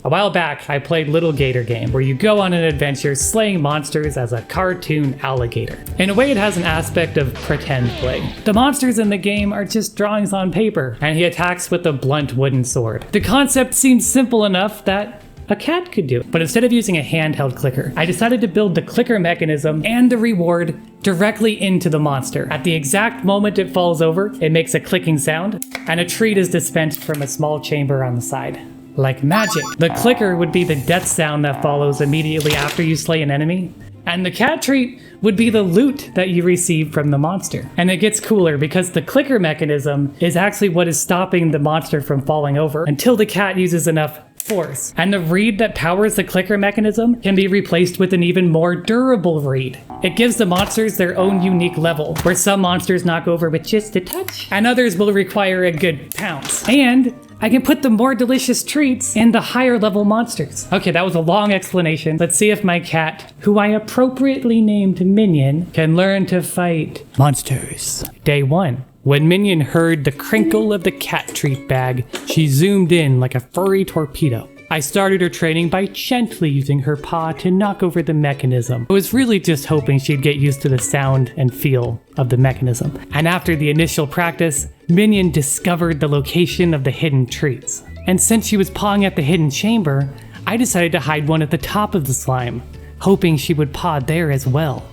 A while back, I played Little Gator Game, where you go on an adventure slaying monsters as a cartoon alligator. In a way, it has an aspect of pretend play. The monsters in the game are just drawings on paper, and he attacks with a blunt wooden sword. The concept seems simple enough that a cat could do it. But instead of using a handheld clicker, I decided to build the clicker mechanism and the reward directly into the monster. At the exact moment it falls over, it makes a clicking sound, and a treat is dispensed from a small chamber on the side. Like magic. The clicker would be the death sound that follows immediately after you slay an enemy, and the cat treat would be the loot that you receive from the monster. And it gets cooler because the clicker mechanism is actually what is stopping the monster from falling over until the cat uses enough force. And the reed that powers the clicker mechanism can be replaced with an even more durable reed. It gives the monsters their own unique level, where some monsters knock over with just a touch, and others will require a good pounce. And I can put the more delicious treats in the higher level monsters. Okay, that was a long explanation. Let's see if my cat, who I appropriately named Minion, can learn to fight monsters. Day 1. When Minion heard the crinkle of the cat treat bag, she zoomed in like a furry torpedo. I started her training by gently using her paw to knock over the mechanism. I was really just hoping she'd get used to the sound and feel of the mechanism. And after the initial practice, Minion discovered the location of the hidden treats. And since she was pawing at the hidden chamber, I decided to hide one at the top of the slime, hoping she would paw there as well.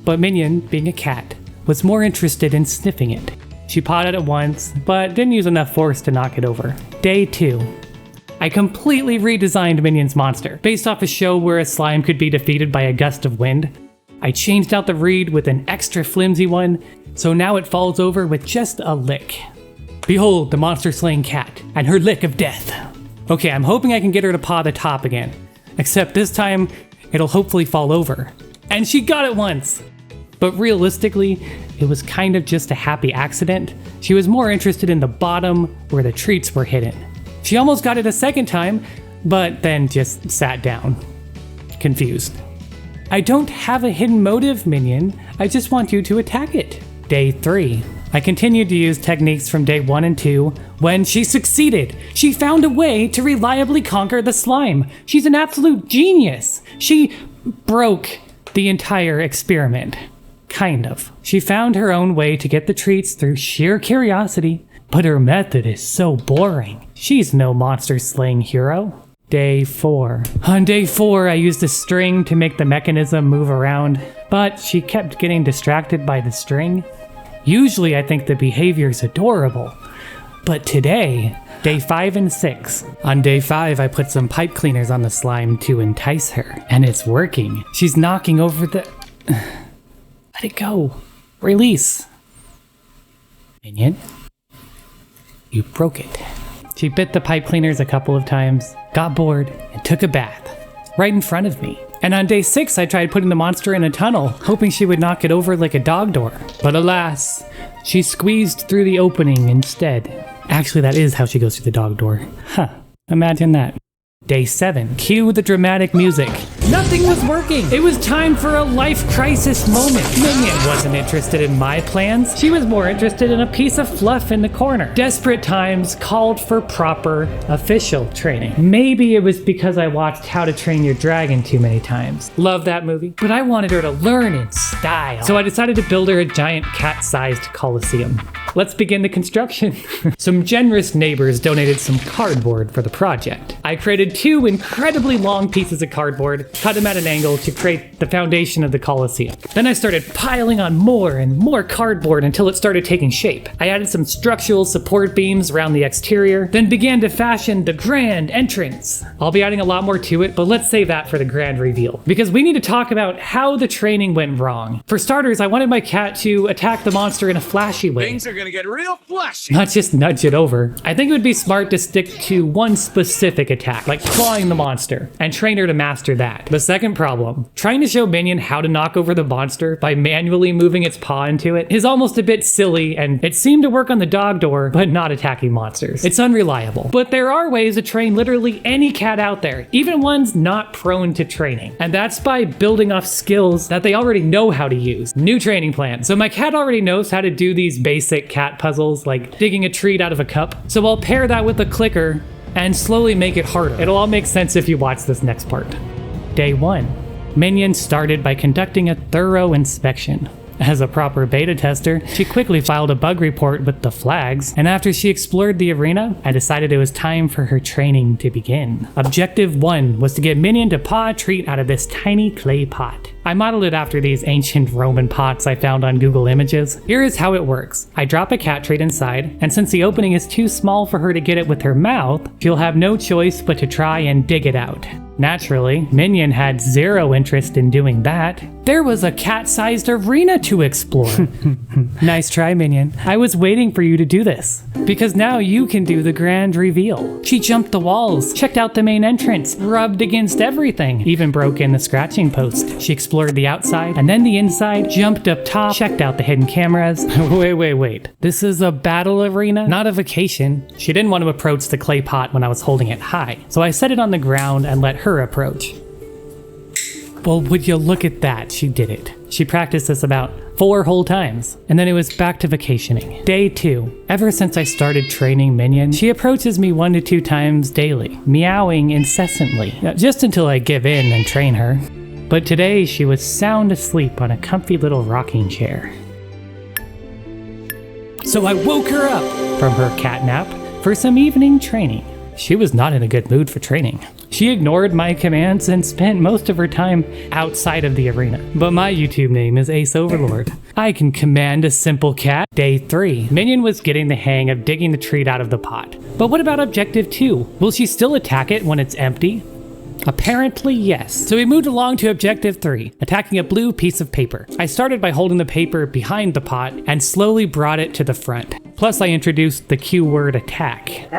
But Minion, being a cat, was more interested in sniffing it. She pawed at it once, but didn't use enough force to knock it over. Day 2. I completely redesigned Minion's monster, based off a show where a slime could be defeated by a gust of wind. I changed out the reed with an extra flimsy one, so now it falls over with just a lick. Behold the monster-slaying cat, and her lick of death. Okay, I'm hoping I can get her to paw the top again, except this time, it'll hopefully fall over. And she got it once! But realistically, it was kind of just a happy accident. She was more interested in the bottom where the treats were hidden. She almost got it a second time, but then just sat down. Confused. I don't have a hidden motive, Minion. I just want you to attack it. Day 3. I continued to use techniques from day 1 and 2 when she succeeded. She found a way to reliably conquer the slime. She's an absolute genius. She broke the entire experiment. Kind of. She found her own way to get the treats through sheer curiosity, but her method is so boring. She's no monster-slaying hero. Day 4. On day 4, I used a string to make the mechanism move around, but she kept getting distracted by the string. Usually I think the behavior's adorable, but today, day 5 and 6. On day 5, I put some pipe cleaners on the slime to entice her, and it's working. She's knocking over the... Let it go. Release. Minion, you broke it. She bit the pipe cleaners a couple of times, got bored, and took a bath. Right in front of me. And on day 6, I tried putting the monster in a tunnel, hoping she would knock it over like a dog door. But alas, she squeezed through the opening instead. Actually, that is how she goes through the dog door. Huh, imagine that. Day 7. Cue the dramatic music. Nothing was working. It was time for a life crisis moment. Minion wasn't interested in my plans. She was more interested in a piece of fluff in the corner. Desperate times called for proper official training. Maybe it was because I watched How to Train Your Dragon too many times. Love that movie. But I wanted her to learn in style. So I decided to build her a giant cat-sized coliseum. Let's begin the construction. Some generous neighbors donated some cardboard for the project. I created 2 incredibly long pieces of cardboard, cut them at an angle to create the foundation of the Colosseum. Then I started piling on more and more cardboard until it started taking shape. I added some structural support beams around the exterior, then began to fashion the grand entrance. I'll be adding a lot more to it, but let's save that for the grand reveal, because we need to talk about how the training went wrong. For starters, I wanted my cat to attack the monster in a flashy way. Things are gonna get real flashy. Not just nudge it over. I think it would be smart to stick to one specific attack, like clawing the monster, and train her to master that. The second problem, trying to show Minion how to knock over the monster by manually moving its paw into it is almost a bit silly, and it seemed to work on the dog door, but not attacking monsters. It's unreliable. But there are ways to train literally any cat out there, even ones not prone to training. And that's by building off skills that they already know how to use. New training plan. So my cat already knows how to do these basic cat puzzles, like digging a treat out of a cup. So I'll pair that with a clicker and slowly make it harder. It'll all make sense if you watch this next part. Day 1. Minion started by conducting a thorough inspection. As a proper beta tester, she quickly filed a bug report with the flags, and after she explored the arena, I decided it was time for her training to begin. Objective 1 was to get Minion to paw a treat out of this tiny clay pot. I modeled it after these ancient Roman pots I found on Google Images. Here is how it works. I drop a cat treat inside, and since the opening is too small for her to get it with her mouth, she'll have no choice but to try and dig it out. Naturally, Minion had zero interest in doing that. There was a cat-sized arena to explore. Nice try, Minion. I was waiting for you to do this, because now you can do the grand reveal. She jumped the walls, checked out the main entrance, rubbed against everything, even broke in the scratching post. She explored the outside and then the inside, jumped up top, checked out the hidden cameras. Wait. This is a battle arena, not a vacation. She didn't want to approach the clay pot when I was holding it high, so I set it on the ground and let her approach. Well, would you look at that, she did it. She practiced this about 4 whole times, and then it was back to vacationing. Day 2. Ever since I started training Minion, she approaches me 1 to 2 times daily, meowing incessantly, just until I give in and train her. But today she was sound asleep on a comfy little rocking chair. So I woke her up from her cat nap for some evening training. She was not in a good mood for training. She ignored my commands and spent most of her time outside of the arena. But my YouTube name is Ace Overlord. I can command a simple cat. Day 3. Minion was getting the hang of digging the treat out of the pot. But what about objective 2? Will she still attack it when it's empty? Apparently yes. So we moved along to objective 3, attacking a blue piece of paper. I started by holding the paper behind the pot and slowly brought it to the front. Plus I introduced the cue word attack.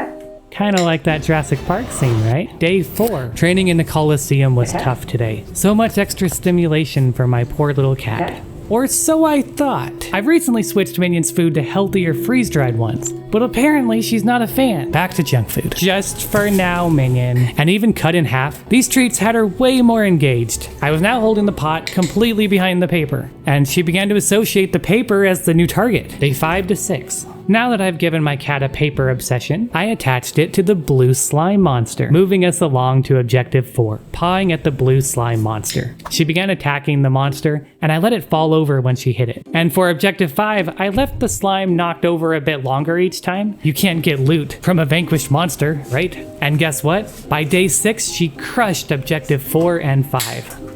Kinda like that Jurassic Park scene, right? Day 4. Training in the Coliseum was tough today. So much extra stimulation for my poor little cat. Or so I thought. I've recently switched Minion's food to healthier freeze-dried ones, but apparently she's not a fan. Back to junk food. Just for now, Minion. And even cut in half, these treats had her way more engaged. I was now holding the pot completely behind the paper, and she began to associate the paper as the new target. Day 5 to 6. Now that I've given my cat a paper obsession, I attached it to the blue slime monster, moving us along to objective 4, pawing at the blue slime monster. She began attacking the monster, and I let it fall over when she hit it. And for objective 5, I left the slime knocked over a bit longer each time. You can't get loot from a vanquished monster, right? And guess what? By day 6, she crushed objective 4 and 5.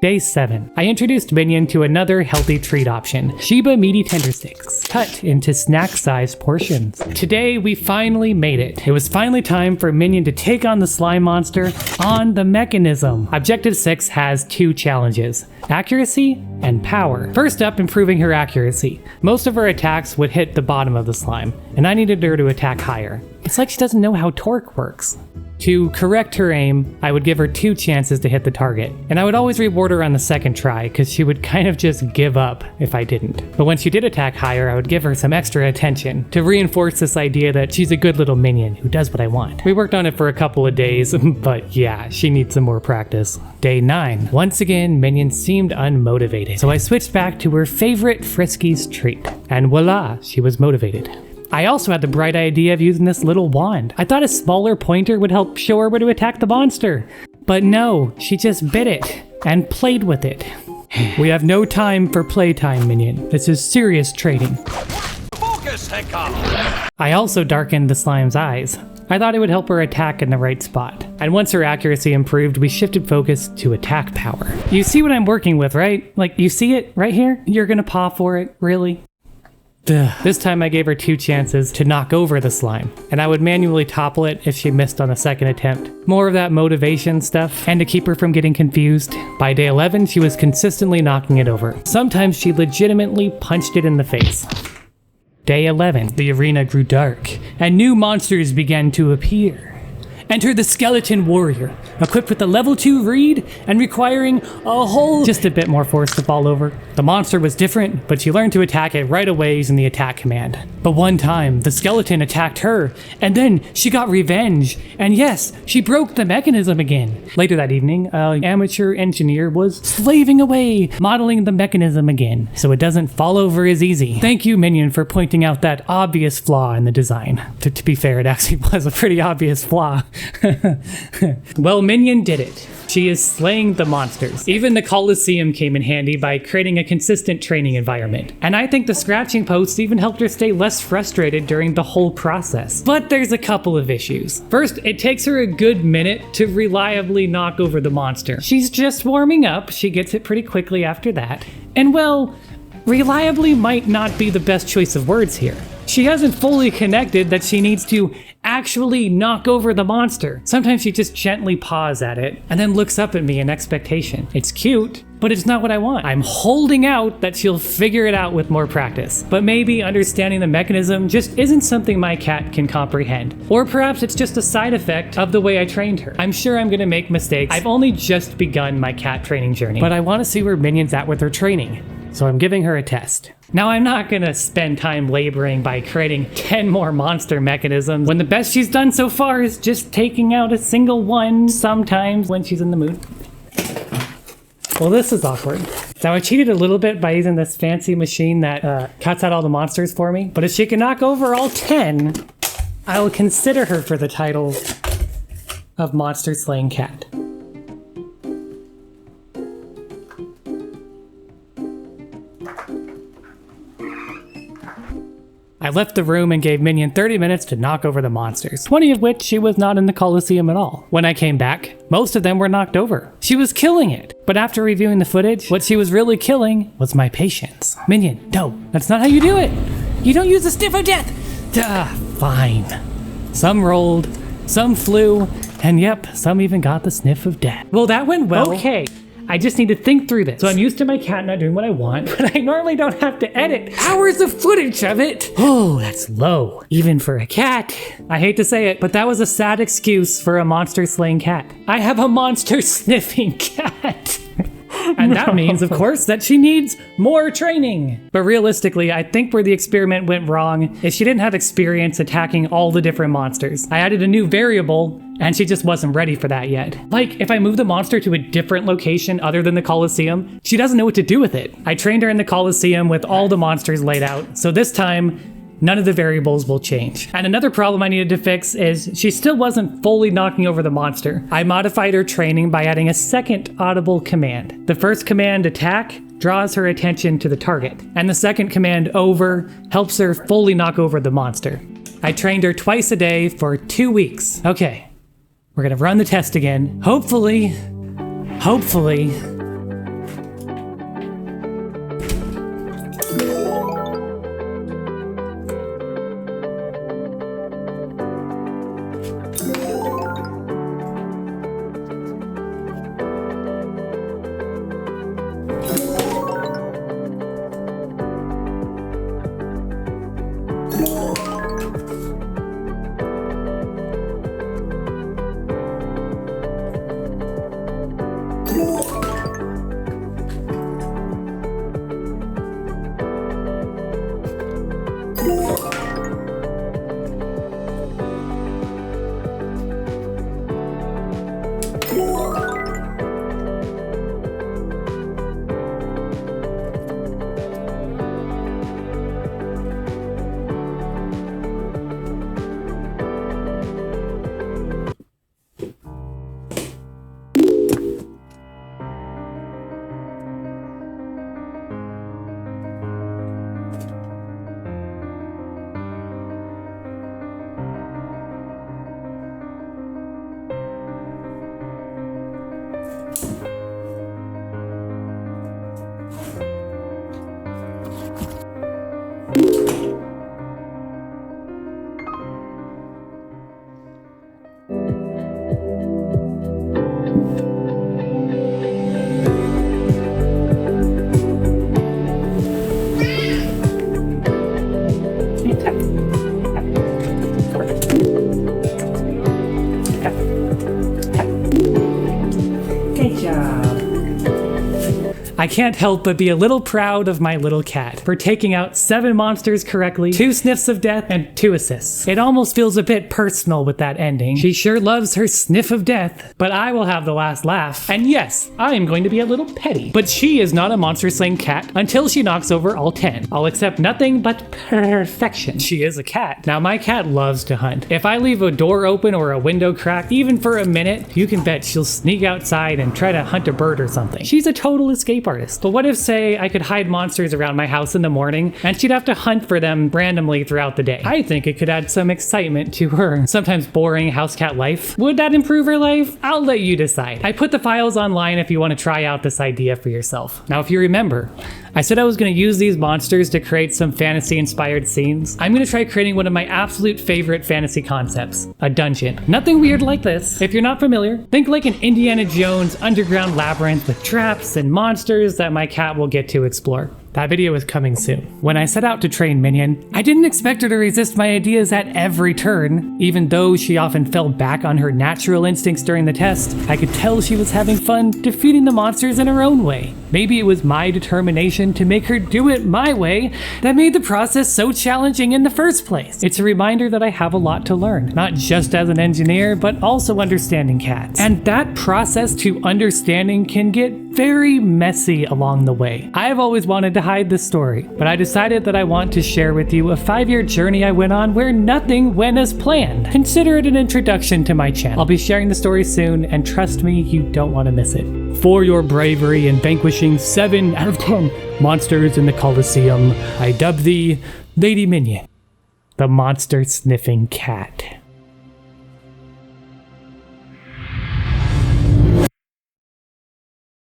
Day 7. I introduced Minion to another healthy treat option, Shiba Meaty Tender Sticks, cut into snack-sized portions. Today, we finally made it. It was finally time for Minion to take on the slime monster on the mechanism. Objective 6 has 2 challenges, accuracy and power. First up, improving her accuracy. Most of her attacks would hit the bottom of the slime, and I needed her to attack higher. It's like she doesn't know how torque works. To correct her aim, I would give her 2 chances to hit the target, and I would always reward her on the second try because she would kind of just give up if I didn't. But when she did attack higher, I would give her some extra attention to reinforce this idea that she's a good little minion who does what I want. We worked on it for a couple of days, but yeah, she needs some more practice. Day 9. Once again, Minion seemed unmotivated, so I switched back to her favorite Friskies treat, and voila, she was motivated. I also had the bright idea of using this little wand. I thought a smaller pointer would help show her where to attack the monster. But no, she just bit it and played with it. We have no time for playtime, Minion. This is serious training. Focus, Hecka! I also darkened the slime's eyes. I thought it would help her attack in the right spot. And once her accuracy improved, we shifted focus to attack power. You see what I'm working with, right? Like, you see it right here? You're gonna paw for it, really? This time I gave her 2 chances to knock over the slime, and I would manually topple it if she missed on the second attempt. More of that motivation stuff, and to keep her from getting confused. By day 11, she was consistently knocking it over. Sometimes she legitimately punched it in the face. Day 11, the arena grew dark, and new monsters began to appear. Enter the Skeleton Warrior, equipped with a level 2 reed and requiring just a bit more force to fall over. The monster was different, but she learned to attack it right away using the attack command. But one time, the skeleton attacked her, and then she got revenge, and yes, she broke the mechanism again. Later that evening, an amateur engineer was slaving away, modeling the mechanism again, so it doesn't fall over as easy. Thank you, Minion, for pointing out that obvious flaw in the design. To be fair, it actually was a pretty obvious flaw. Well, Minion did it. She is slaying the monsters. Even the Colosseum came in handy by creating a consistent training environment. And I think the scratching posts even helped her stay less frustrated during the whole process. But there's a couple of issues. First, it takes her a good minute to reliably knock over the monster. She's just warming up, she gets it pretty quickly after that. And well, reliably might not be the best choice of words here. She hasn't fully connected that she needs to actually knock over the monster. Sometimes she just gently paws at it and then looks up at me in expectation. It's cute, but it's not what I want. I'm holding out that she'll figure it out with more practice. But maybe understanding the mechanism just isn't something my cat can comprehend. Or perhaps it's just a side effect of the way I trained her. I'm sure I'm gonna make mistakes. I've only just begun my cat training journey, but I wanna see where Minion's at with her training. So I'm giving her a test. Now, I'm not gonna spend time laboring by creating 10 more monster mechanisms when the best she's done so far is just taking out a single one sometimes when she's in the mood. Well, this is awkward. So I cheated a little bit by using this fancy machine that cuts out all the monsters for me. But if she can knock over all 10, I will consider her for the title of Monster Slaying Cat. I left the room and gave Minion 30 minutes to knock over the monsters, 20 of which she was not in the Colosseum at all. When I came back, most of them were knocked over. She was killing it, but after reviewing the footage, what she was really killing was my patience. Minion, no, that's not how you do it. You don't use the sniff of death. Fine. Some rolled, some flew, and yep, some even got the sniff of death. Well, that went well. Okay. I just need to think through this. So I'm used to my cat not doing what I want, but I normally don't have to edit hours of footage of it. Oh, that's low, even for a cat. I hate to say it, but that was a sad excuse for a monster slaying cat. I have a monster sniffing cat. And that means, of course, that she needs more training. But realistically, I think where the experiment went wrong is she didn't have experience attacking all the different monsters. I added a new variable, and she just wasn't ready for that yet. Like, if I move the monster to a different location other than the Colosseum, she doesn't know what to do with it. I trained her in the Colosseum with all the monsters laid out, so this time, none of the variables will change. And another problem I needed to fix is she still wasn't fully knocking over the monster. I modified her training by adding a second audible command. The first command, attack, draws her attention to the target. And the second command, over, helps her fully knock over the monster. I trained her twice a day for 2 weeks. Okay, we're gonna run the test again. Hopefully, I can't help but be a little proud of my little cat for taking out 7 monsters correctly, 2 sniffs of death, and 2 assists. It almost feels a bit personal with that ending. She sure loves her sniff of death, but I will have the last laugh. And yes, I am going to be a little petty, but she is not a monster slaying cat until she knocks over all 10. I'll accept nothing but perfection. She is a cat. Now my cat loves to hunt. If I leave a door open or a window cracked, even for a minute, you can bet she'll sneak outside and try to hunt a bird or something. She's a total escape artist. But what if, say, I could hide monsters around my house in the morning and she'd have to hunt for them randomly throughout the day? I think it could add some excitement to her sometimes boring house cat life. Would that improve her life? I'll let you decide. I put the files online if you want to try out this idea for yourself. Now, if you remember, I said I was going to use these monsters to create some fantasy-inspired scenes. I'm going to try creating one of my absolute favorite fantasy concepts, a dungeon. Nothing weird like this. If you're not familiar, think like an Indiana Jones underground labyrinth with traps and monsters that my cat will get to explore. That video is coming soon. When I set out to train Minion, I didn't expect her to resist my ideas at every turn. Even though she often fell back on her natural instincts during the test, I could tell she was having fun defeating the monsters in her own way. Maybe it was my determination to make her do it my way that made the process so challenging in the first place. It's a reminder that I have a lot to learn, not just as an engineer, but also understanding cats. And that process to understanding can get very messy along the way. I've always wanted to hide this story, but I decided that I want to share with you a 5-year journey I went on where nothing went as planned. Consider it an introduction to my channel. I'll be sharing the story soon, and trust me, you don't want to miss it. For your bravery in vanquishing 7 out of 10 monsters in the Colosseum, I dub thee Lady Minion, the monster-sniffing cat.